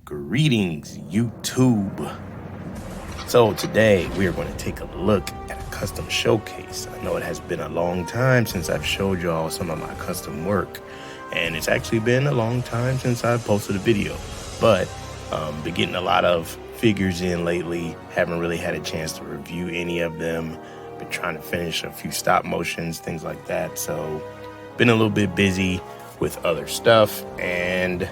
Greetings, YouTube. So today we are going to take a look at a custom showcase. I know it has been a long time since I've showed y'all some of my custom work, and it's actually been a long time since I've posted a video, but been getting a lot of figures in lately. Haven't really had a chance to review any of them. Been trying to finish a few stop motions, things like that. So been a little bit busy with other stuff and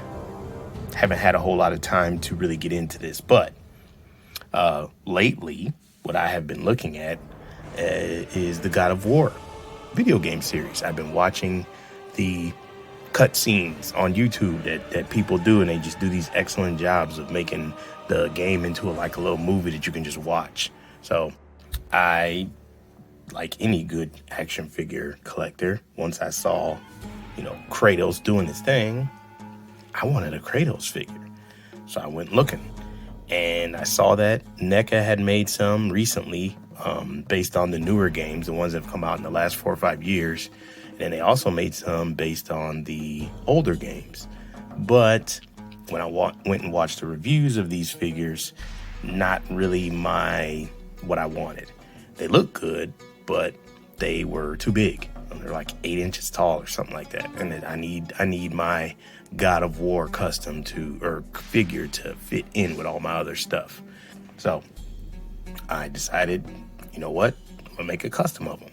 haven't had a whole lot of time to really get into this. But lately, what I have been looking at is the God of War video game series. I've been watching the cutscenes on YouTube that people do, and they just do these excellent jobs of making the game into like a little movie that you can just watch. So I, like any good action figure collector, once I saw, Kratos doing his thing, I wanted a Kratos figure. So I went looking, and I saw that NECA had made some recently based on the newer games, the ones that have come out in the last 4 or 5 years. And then they also made some based on the older games. But when I went and watched the reviews of these figures, not really what I wanted. They look good, but they were too big. They're like 8 inches tall or something like that. And I need my God of War custom figure to fit in with all my other stuff. So I decided, you know what? I'm gonna make a custom of them.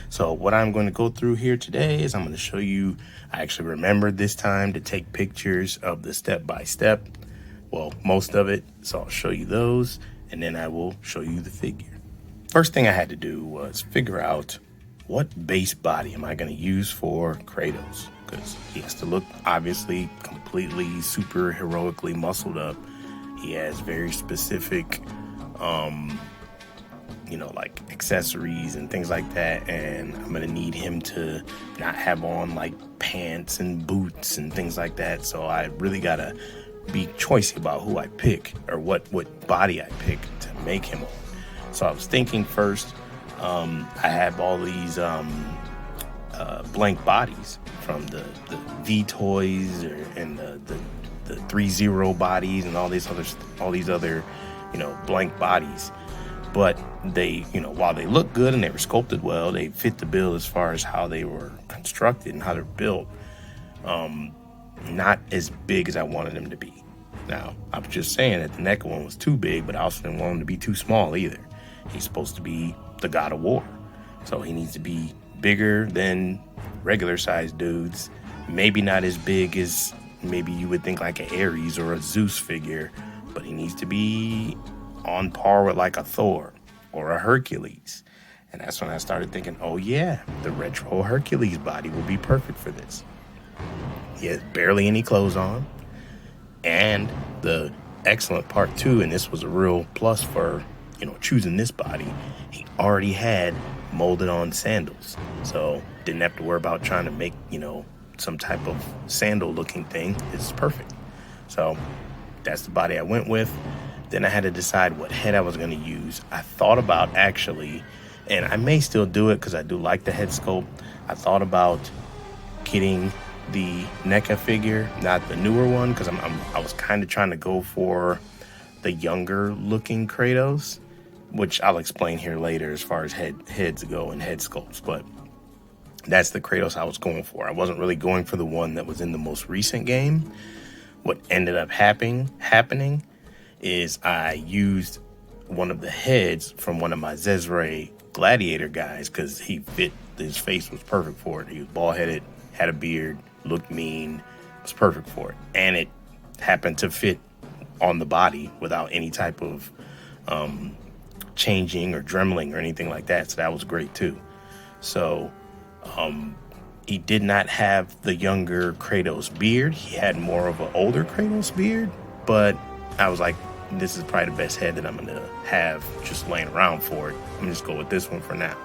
So what I'm going to go through here today is I'm going to show you, I actually remembered this time to take pictures of the step-by-step. Well, most of it. So I'll show you those, and then I will show you the figure. First thing I had to do was figure out what base body am I going to use for Kratos, because he has to look obviously completely super heroically muscled up. He has very specific like accessories and things like that, and I'm gonna need him to not have on like pants and boots and things like that. So I really gotta be choosy about who I pick, or what body I pick to make him on. So I was thinking first, I have all these blank bodies from the V toys and the 3-0 bodies and all these other blank bodies. But they, while they look good and they were sculpted well, they fit the bill as far as how they were constructed and how they're built. Not as big as I wanted them to be. Now, I was just saying that the NECA one was too big, but I also didn't want him to be too small either. He's supposed to be the God of War. So he needs to be bigger than regular sized dudes. Maybe not as big as maybe you would think like an Ares or a Zeus figure, but he needs to be on par with like a Thor or a Hercules. And that's when I started thinking, oh yeah, the retro Hercules body will be perfect for this. He has barely any clothes on. And the excellent part too, and this was a real plus for, choosing this body, he already had molded on sandals. So didn't have to worry about trying to make, some type of sandal looking thing. It's perfect. So that's the body I went with. Then I had to decide what head I was going to use. I thought about actually, and I may still do it because I do like the head sculpt. I thought about getting the NECA figure, not the newer one, because I was kind of trying to go for the younger looking Kratos, which I'll explain here later as far as heads go and head sculpts. But that's the Kratos I was going for. I wasn't really going for the one that was in the most recent game. What ended up happening is I used one of the heads from one of my Zezre Gladiator guys, because his face was perfect for it. He was bald-headed, had a beard, looked mean, was perfect for it. And it happened to fit on the body without any type of changing or dremeling or anything like that. So that was great too. So he did not have the younger Kratos beard. He had more of an older Kratos beard, but I was like, this is probably the best head that I'm going to have just laying around for it. I'm just go with this one for now.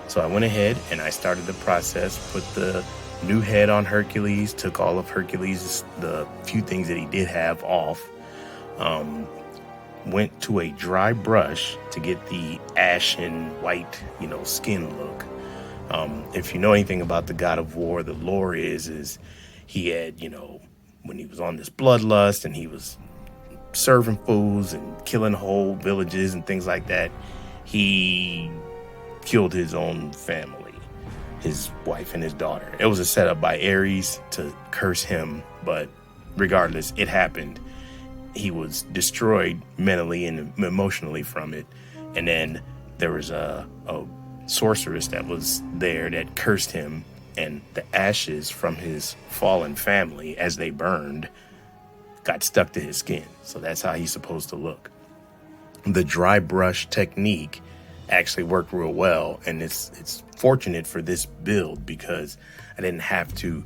So I went ahead and I started the process, put the new head on Hercules, took all of Hercules, the few things that he did have off, went to a dry brush to get the ashen white, skin look. If you know anything about the God of War, the lore is he had, when he was on this bloodlust and he was serving fools and killing whole villages and things like that, he killed his own family, his wife and his daughter. It was a setup by Ares to curse him, but regardless, it happened. He was destroyed mentally and emotionally from it. And then there was a sorceress that was there that cursed him, and the ashes from his fallen family, as they burned, got stuck to his skin. So that's how he's supposed to look. The dry brush technique actually worked real well, and it's fortunate for this build because I didn't have to,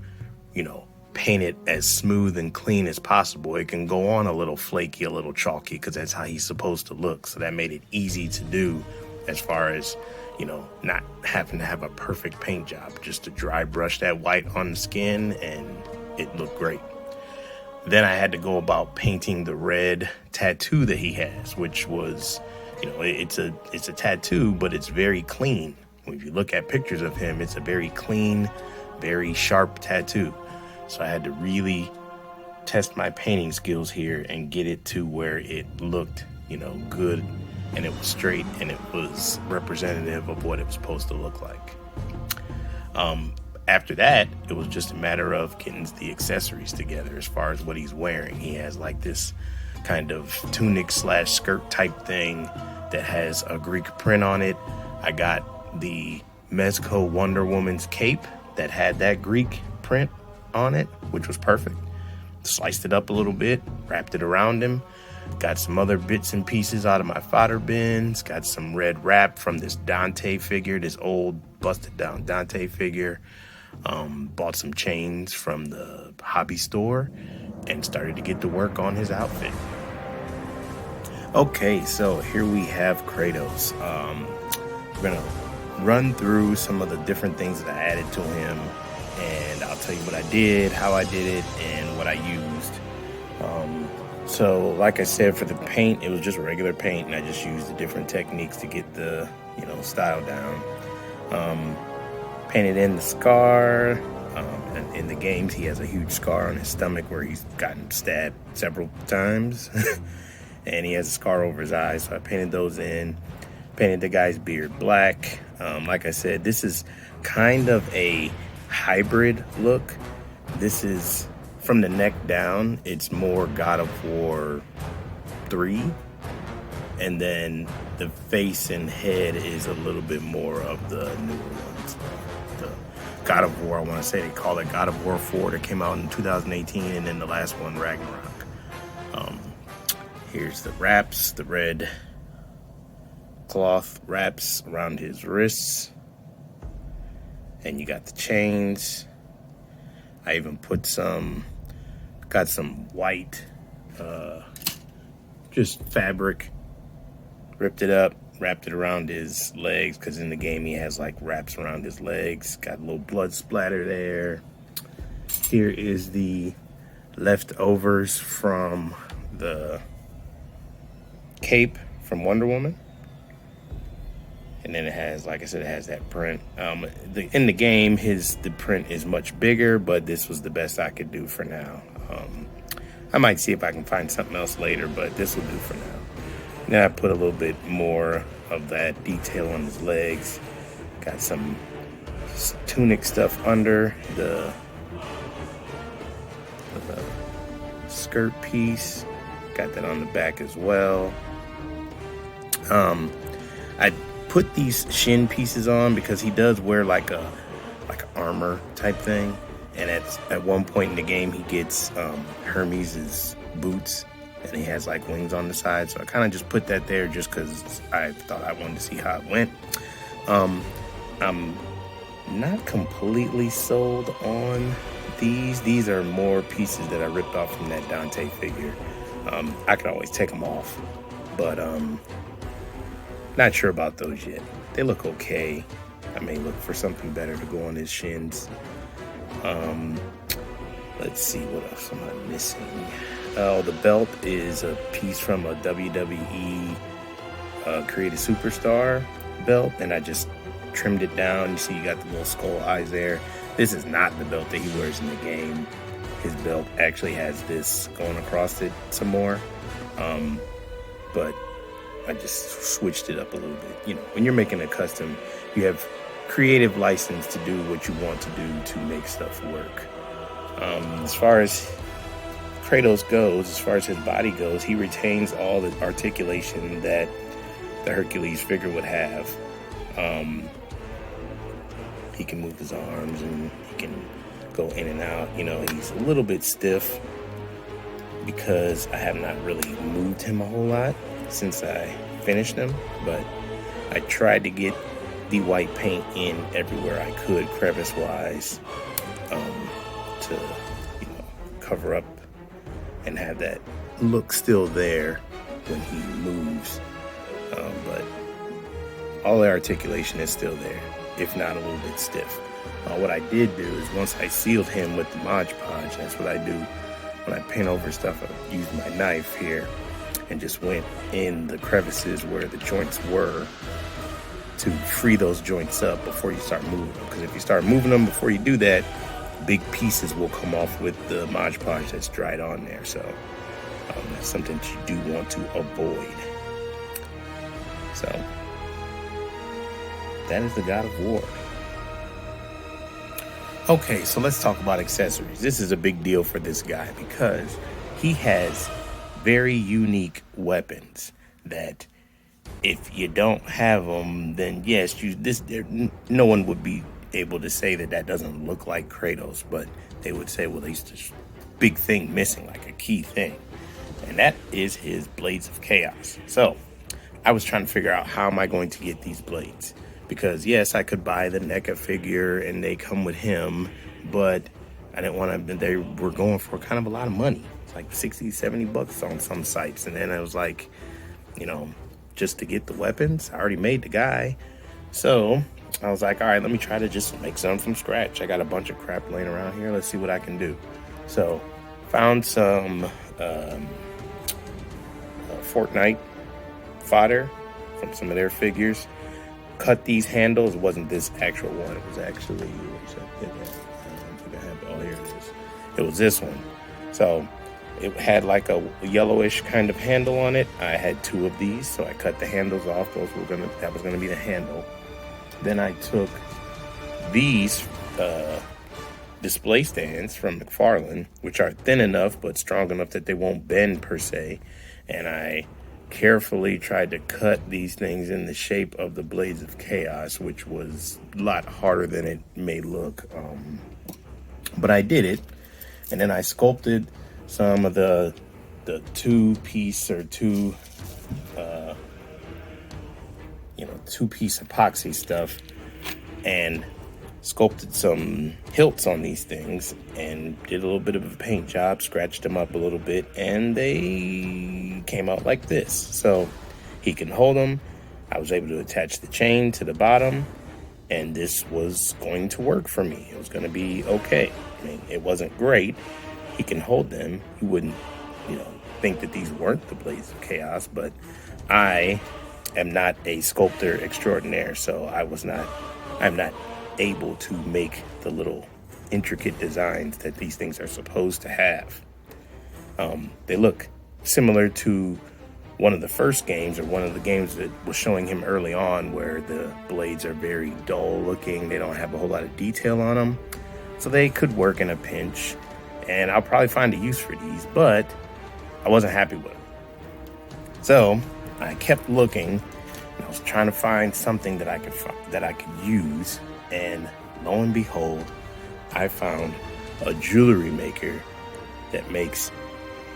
paint it as smooth and clean as possible. It can go on a little flaky, a little chalky, because that's how he's supposed to look. So that made it easy to do as far as, not having to have a perfect paint job, just to dry brush that white on the skin and it looked great. Then I had to go about painting the red tattoo that he has, which was, it's a tattoo, but it's very clean. If you look at pictures of him, it's a very clean, very sharp tattoo. So I had to really test my painting skills here and get it to where it looked, good, and it was straight and it was representative of what it was supposed to look like. After that, it was just a matter of getting the accessories together as far as what he's wearing. He has like this kind of tunic / skirt type thing that has a Greek print on it. I got the Mezco Wonder Woman's cape that had that Greek print on it, which was perfect. Sliced it up a little bit, wrapped it around him. Got some other bits and pieces out of my fodder bins. Got some red wrap from this Dante figure, this old busted down Dante figure. Bought some chains from the hobby store and started to get to work on his outfit. Okay, so here we have Kratos. We're gonna run through some of the different things that I added to him, and I'll tell you what I did, how I did it, and what I used. So like I said, for the paint, it was just regular paint, and I just used the different techniques to get the, style down. Painted in the scar. And in the games, he has a huge scar on his stomach where he's gotten stabbed several times. And he has a scar over his eyes, so I painted those in. Painted the guy's beard black. Like I said, this is kind of a hybrid look. This is from the neck down, it's more God of War 3. And then the face and head is a little bit more of the newer ones. The God of War, I want to say they call it God of War 4 that came out in 2018, and then the last one, Ragnarok. Here's the wraps, the red cloth wraps around his wrists. And you got the chains. I even put got some white, just fabric, ripped it up, wrapped it around his legs, because in the game he has like wraps around his legs. Got a little blood splatter there. Here is the leftovers from the cape from Wonder Woman. And then it has, like I said, it has that print. In the game, the print is much bigger, but this was the best I could do for now. I might see if I can find something else later, but this will do for now. And then I put a little bit more of that detail on his legs. Got some tunic stuff under the skirt piece. Got that on the back as well. I put these shin pieces on because he does wear like a armor type thing, and at one point in the game he gets Hermes's boots, and he has like wings on the side, so I kind of just put that there just because I thought I wanted to see how it went. I'm not completely sold on these are more pieces that I ripped off from that Dante figure. I could always take them off, but not sure about those yet. They look okay. I may look for something better to go on his shins. Let's see, what else am I missing? Oh, the belt is a piece from a WWE Created Superstar belt, and I just trimmed it down. You see you got the little skull eyes there. This is not the belt that he wears in the game. His belt actually has this going across it some more. But I just switched it up a little bit. You know, when you're making a custom, you have creative license to do what you want to do to make stuff work. As far as Kratos goes, as far as his body goes, he retains all the articulation that the Hercules figure would have. He can move his arms and he can go in and out. You know, he's a little bit stiff because I have not really moved him a whole lot since I finished him, but I tried to get the white paint in everywhere I could, crevice wise, to, you know, cover up and have that look still there when he moves. But all the articulation is still there, if not a little bit stiff. What I did do is once I sealed him with the Mod Podge, that's what I do when I paint over stuff. I use my knife here and just went in the crevices where the joints were to free those joints up before you start moving them. Because if you start moving them before you do that, big pieces will come off with the Mod Podge that's dried on there. So that's something that you do want to avoid. So that is the God of War. Okay, so let's talk about accessories. This is a big deal for this guy because he has very unique weapons that if you don't have them, then yes, no one would be able to say that doesn't look like Kratos, but they would say, well, there's this big thing missing, like a key thing, and that is his Blades of Chaos. So I was trying to figure out, how am I going to get these blades? Because yes, I could buy the NECA figure and they come with him, but I didn't want to. They were going for kind of a lot of money. It's like 60, 70 bucks on some sites. And then I was like, you know, just to get the weapons, I already made the guy. So I was like, all right, let me try to just make some from scratch. I got a bunch of crap laying around here. Let's see what I can do. So found some Fortnite fodder from some of their figures. Cut these handles. It wasn't this actual one. It was actually, I think I have, oh, here it is. It was this one. So it had like a yellowish kind of handle on it. I had two of these, so I cut the handles off. That was gonna be the handle. Then I took these display stands from McFarlane, which are thin enough but strong enough that they won't bend per se, and I carefully tried to cut these things in the shape of the Blades of Chaos, which was a lot harder than it may look, but I did it. And then I sculpted some of the two-piece epoxy stuff and sculpted some hilts on these things and did a little bit of a paint job, scratched them up a little bit, and they came out like this. So he can hold them. I was able to attach the chain to the bottom, and this was going to work for me. It was going to be okay. I mean, it wasn't great. He can hold them. You wouldn't, think that these weren't the Blades of Chaos, but I am not a sculptor extraordinaire, so I'm not able to make the little intricate designs that these things are supposed to have. They look similar to one of the first games, or one of the games that was showing him early on, where the blades are very dull looking. They don't have a whole lot of detail on them, so they could work in a pinch, and I'll probably find a use for these, but I wasn't happy with them. So I kept looking, and I was trying to find something that I could use. And lo and behold, I found a jewelry maker that makes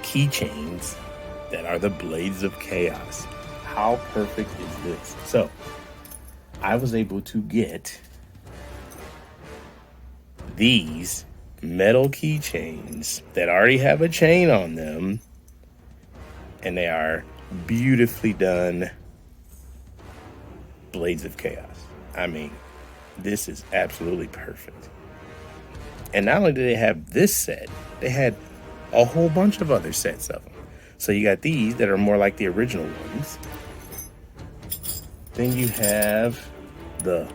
keychains that are the Blades of Chaos. How perfect is this? So I was able to get these metal keychains that already have a chain on them, and they are beautifully done Blades of Chaos. I mean, this is absolutely perfect. And not only did they have this set, they had a whole bunch of other sets of them. So you got these that are more like the original ones. Then you have the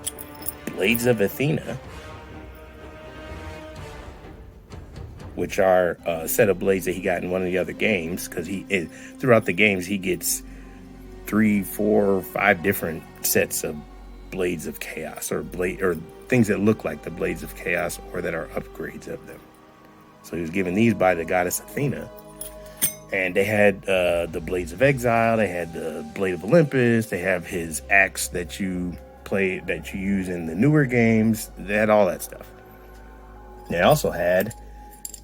Blades of Athena. which are a set of blades that he got in one of the other games, because throughout the games he gets 3, 4, 5 different sets of blades of chaos, or things that look like the blades of chaos, or that are upgrades of them. So he was given these by the goddess Athena, and they had the blades of exile, they had the blade of Olympus, they have his axe that you use in the newer games. They had all that stuff. They also had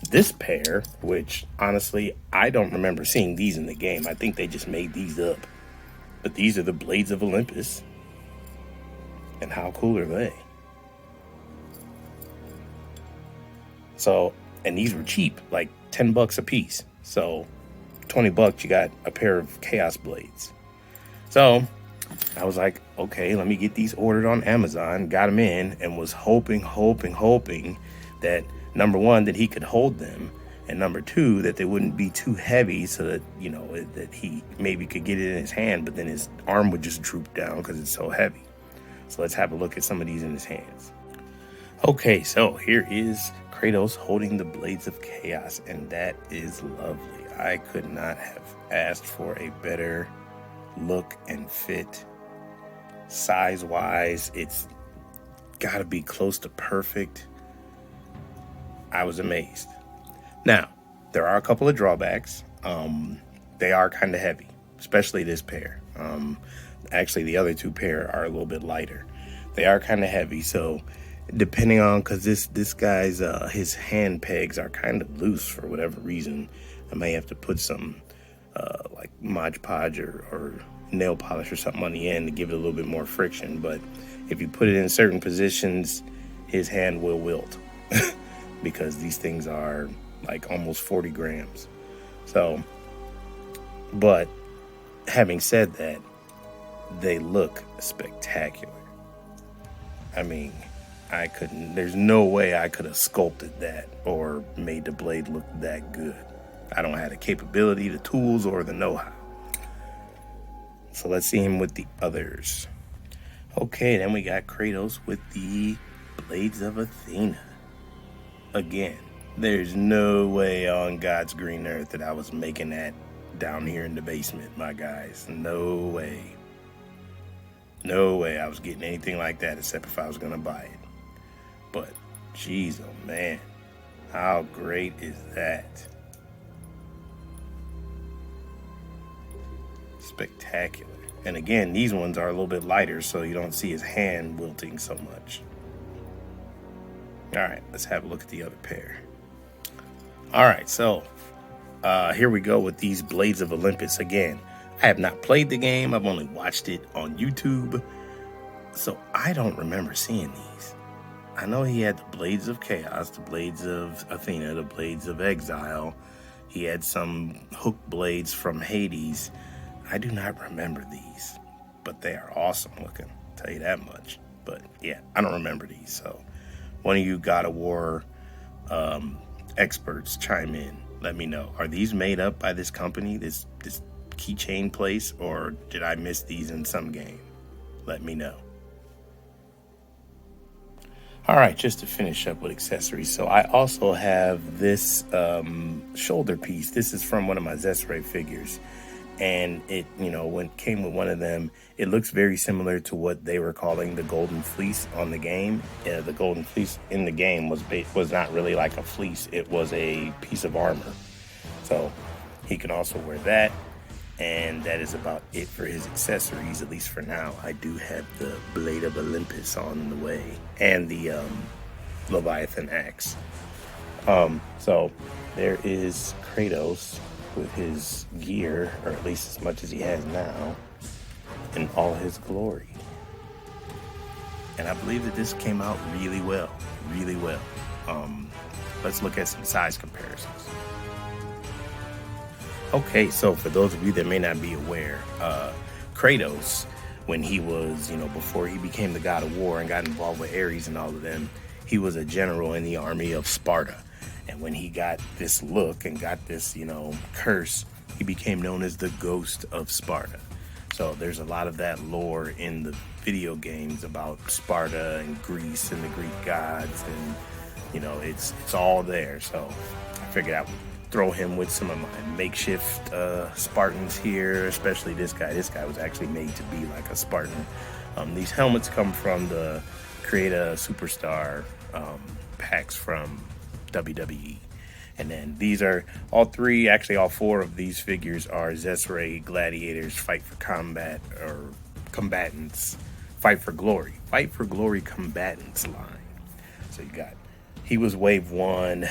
this pair, which honestly I don't remember seeing these in the game. I think they just made these up. But these are the Blades of Olympus. And how cool are they? So, and these were cheap, like $10 a piece. So, $20, you got a pair of Chaos Blades. So, I was like, okay, let me get these ordered on Amazon. Got them in, and was hoping that, number one, that he could hold them, and number two, that they wouldn't be too heavy, so that, you know, that he maybe could get it in his hand, but then his arm would just droop down because it's so heavy. So let's have a look at some of these in his hands. Okay, so here is Kratos holding the Blades of Chaos, and that is lovely. I could not have asked for a better look and fit. Size-wise, it's got to be close to perfect. I was amazed. Now, there are a couple of drawbacks. They are kind of heavy, especially this pair. Actually, the other two pair are a little bit lighter. They are kind of heavy, so depending on, because this guy's his hand pegs are kind of loose for whatever reason. I may have to put some like Mod Podge or nail polish or something on the end to give it a little bit more friction. But if you put it in certain positions, his hand will wilt because these things are like almost 40 grams. So, but having said that, they look spectacular. I mean, there's no way I could have sculpted that or made the blade look that good. I don't have the capability, the tools, or the know-how. So let's see him with the others. Okay, then we got Kratos with the Blades of Athena. Again, there's no way on God's green earth that I was making that down here in the basement, my guys. No way. No way I was getting anything like that except if I was going to buy it. But, geez, oh man, how great is that? Spectacular. And again, these ones are a little bit lighter, so you don't see his hand wilting so much. All right, let's have a look at the other pair. All right, so here we go with these Blades of Olympus. Again, I have not played the game. I've only watched it on YouTube. So I don't remember seeing these. I know he had the Blades of Chaos, the Blades of Athena, the Blades of Exile. He had some hook blades from Hades. I do not remember these, but they are awesome looking, I'll tell you that much. But yeah, I don't remember these. So one of you God of War experts chime in. Let me know. Are these made up by this company, this keychain place, or did I miss these in some game? Let me know. All right, just to finish up with accessories. So I also have this shoulder piece. This is from one of my Zesray figures. And it, when it came with one of them, it looks very similar to what they were calling the Golden Fleece on the game. The Golden Fleece in the game was not really like a fleece. It was a piece of armor. So he can also wear that. And that is about it for his accessories, at least for now. I do have the Blade of Olympus on the way and the Leviathan axe. So there is Kratos with his gear, or at least as much as he has now, in all his glory. And I believe that this came out really well, really well. Let's look at some size comparisons. Okay, so for those of you that may not be aware, Kratos, when he was, before he became the god of war and got involved with Ares and all of them, he was a general in the army of Sparta. And when he got this look and got this, curse, he became known as the Ghost of Sparta. So there's a lot of that lore in the video games about Sparta and Greece and the Greek gods, and, it's all there. So I figured I would throw him with some of my makeshift Spartans here, especially this guy. This guy was actually made to be like a Spartan. These helmets come from the Create a Superstar packs from WWE. And then these are all three, actually all four of these figures are Zesray Gladiators Fight for Combat or Combatants Fight for Glory. Fight for Glory Combatants line. So you got, he was wave 1,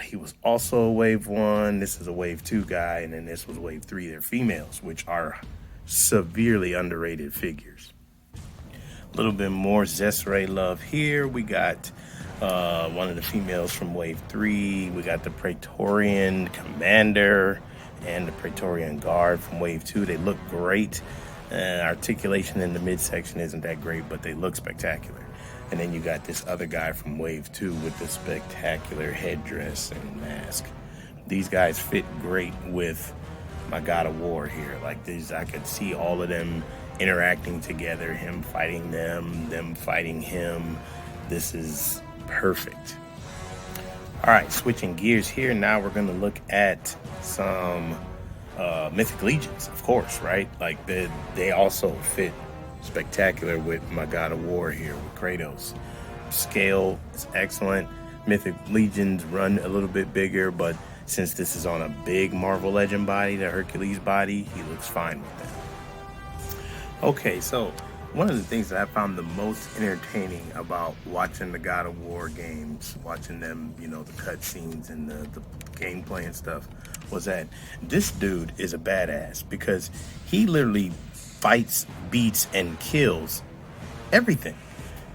he was also wave 1, this is a wave 2 guy, and then this was wave 3. They're females, which are severely underrated figures. A little bit more Zesray love here. We got one of the females from wave 3. We got the Praetorian Commander and the Praetorian Guard from wave 2. They look great. Articulation in the midsection isn't that great, but they look spectacular. And then you got this other guy from wave 2 with the spectacular headdress and mask. These guys fit great with my God of War here. Like these, I could see all of them interacting together, him fighting them fighting him. This is perfect. All right, switching gears here. Now we're going to look at some Mythic Legions, of course, right? Like they also fit spectacular with my God of War here with Kratos. Scale is excellent. Mythic Legions run a little bit bigger, but since this is on a big Marvel Legend body, the Hercules body, he looks fine with that. Okay, so one of the things that I found the most entertaining about watching the God of War games, watching them, you know, the cutscenes and the gameplay and stuff, was that this dude is a badass because he literally fights, beats, and kills everything.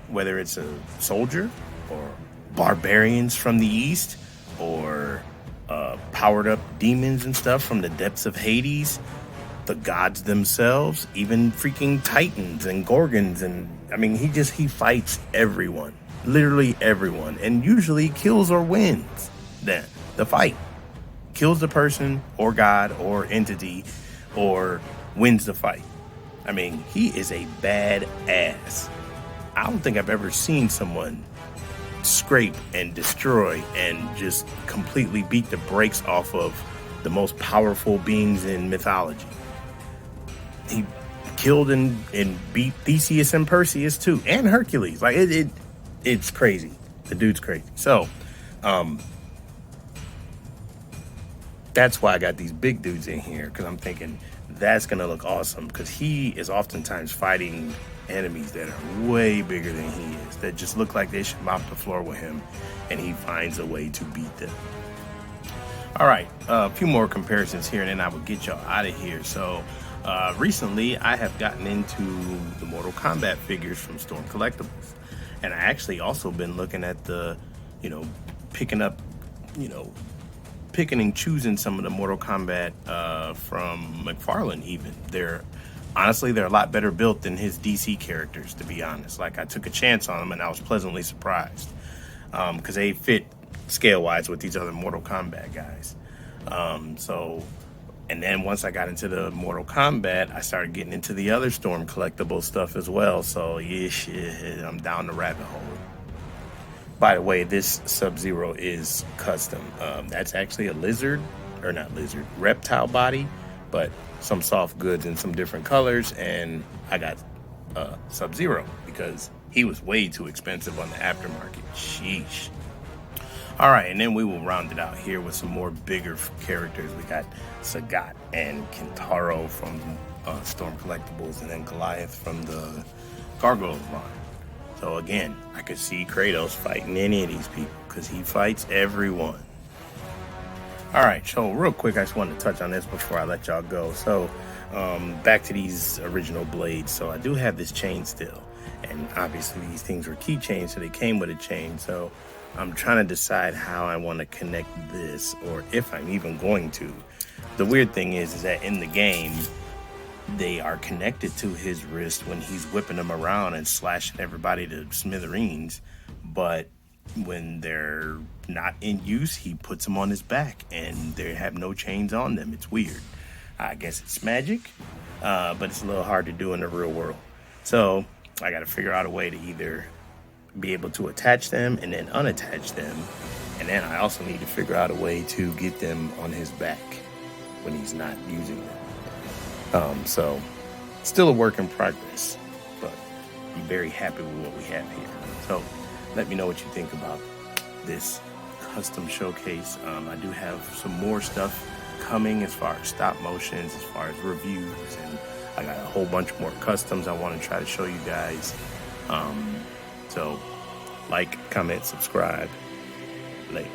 Whether it's a soldier or barbarians from the east or powered up demons and stuff from the depths of Hades, the gods themselves, even freaking titans and gorgons, and I mean he fights everyone, literally everyone, and usually kills or wins the fight, kills the person or god or entity or wins the fight. I mean, he is a badass. I don't think I've ever seen someone scrape and destroy and just completely beat the brakes off of the most powerful beings in mythology. He killed and beat Theseus and Perseus too, and Hercules. Like it's crazy. The dude's crazy. So, that's why I got these big dudes in here, because I'm thinking that's gonna look awesome. Because he is oftentimes fighting enemies that are way bigger than he is, that just look like they should mop the floor with him, and he finds a way to beat them. All right, a few more comparisons here, and then I will get y'all out of here. So. Recently, I have gotten into the Mortal Kombat figures from Storm Collectibles. And I actually also been looking at the, picking and choosing some of the Mortal Kombat from McFarlane even. They're a lot better built than his DC characters, to be honest. Like, I took a chance on them and I was pleasantly surprised. Because they fit scale-wise with these other Mortal Kombat guys. And then once I got into the Mortal Kombat, I started getting into the other Storm collectible stuff as well. So yeah, I'm down the rabbit hole. By the way, this Sub-Zero is custom. That's actually a reptile body, but some soft goods in some different colors. And I got Sub-Zero because he was way too expensive on the aftermarket. Sheesh. All right, and then we will round it out here with some more bigger characters. We got Sagat and Kintaro from Storm Collectibles, and then Goliath from the Gargoyles line. So again, I could see Kratos fighting any of these people because he fights everyone. All right, so real quick, I just wanted to touch on this before I let y'all go. So back to these original blades. So I do have this chain still, and obviously these things were keychains, so they came with a chain. So I'm trying to decide how I want to connect this, or if I'm even going to. The weird thing is that in the game, they are connected to his wrist when he's whipping them around and slashing everybody to smithereens. But when they're not in use, he puts them on his back and they have no chains on them. It's weird. I guess it's magic, but it's a little hard to do in the real world. So I got to figure out a way to either be able to attach them and then unattach them And then I also need to figure out a way to get them on his back when he's not using them. So still a work in progress, but I'm very happy with what we have here. So let me know what you think about this custom showcase. I do have some more stuff coming as far as stop motions, as far as reviews, and I got a whole bunch more customs I want to try to show you guys. So like, comment, subscribe. Later.